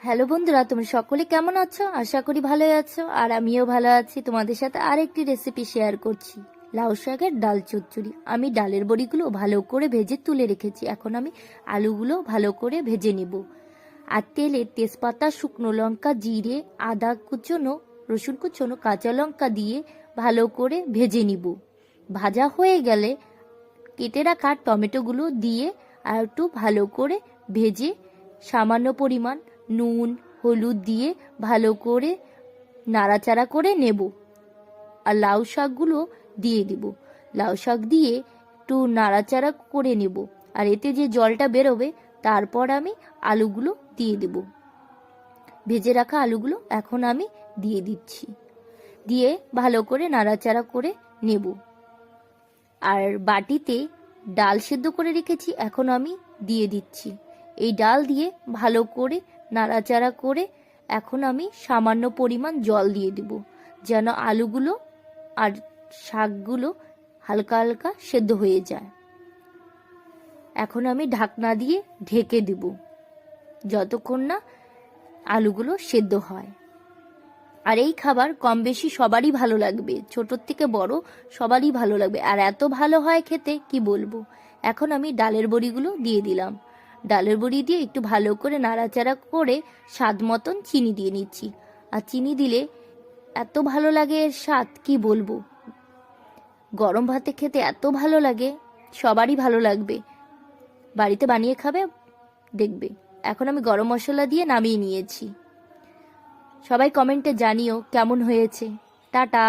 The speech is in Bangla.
হ্যালো বন্ধুরা, তোমরা সকলে কেমন আছো? আশা করি ভালোই আছো। আর আমিও ভালো আছি। তোমাদের সাথে আরেকটি রেসিপি শেয়ার করছি, লাউ শাকের ডাল চচ্চড়ি। আমি ডালের বড়িগুলো ভালো করে ভেজে তুলে রেখেছি। এখন আমি আলুগুলো ভালো করে ভেজে নেব। আর তেলে তেজপাতা, শুকনো লঙ্কা, জিরে, আদা কুচনো, রসুন কুচনো, কাঁচা লঙ্কা দিয়ে ভালো করে ভেজে নিব। ভাজা হয়ে গেলে কেটে রাখা টমেটোগুলো দিয়ে আর একটু ভালো করে ভেজে সামান্য পরিমাণ নুন, হলুদ দিয়ে ভালো করে নাড়াচাড়া করে নেব। আর লাউ শাকগুলো দিয়ে দিব। লাউ শাক দিয়ে একটু নাড়াচাড়া করে নেব। আর এতে যে জলটা বেরোবে তারপর আমি আলুগুলো দিয়ে দেব। ভেজে রাখা আলুগুলো এখন আমি দিয়ে দিচ্ছি। দিয়ে ভালো করে নাড়াচাড়া করে নেব। আর বাটিতে ডাল সেদ্ধ করে রেখেছি, এখন আমি দিয়ে দিচ্ছি। এই ডাল দিয়ে ভালো করে নাড়াচাড়া করে এখন আমি সামান্য পরিমাণ জল দিয়ে দেব, যেন আলুগুলো আর শাকগুলো হালকা হালকা সেদ্ধ হয়ে যায়। এখন আমি ঢাকনা দিয়ে ঢেকে দেব যতক্ষণ না আলুগুলো সেদ্ধ হয়। আর এই খাবার কম বেশি সবারই ভালো লাগবে, ছোটোর থেকে বড় সবারই ভালো লাগবে। আর এত ভালো হয় খেতে কি বলবো। এখন আমি ডালের বড়িগুলো দিয়ে দিলাম। ডালের বড়ি দিয়ে একটু ভালো করে নাড়াচাড়া করে স্বাদ মতন চিনি দিয়ে নিচ্ছি। আর চিনি দিলে এত ভালো লাগে এর স্বাদ কি বলবো। গরম ভাতে খেতে এত ভালো লাগে, সবারই ভালো লাগবে। বাড়িতে বানিয়ে খাবে দেখবে। এখন আমি গরম মশলা দিয়ে নামিয়ে নিয়েছি। সবাই কমেন্টে জানিও কেমন হয়েছে। টাটা।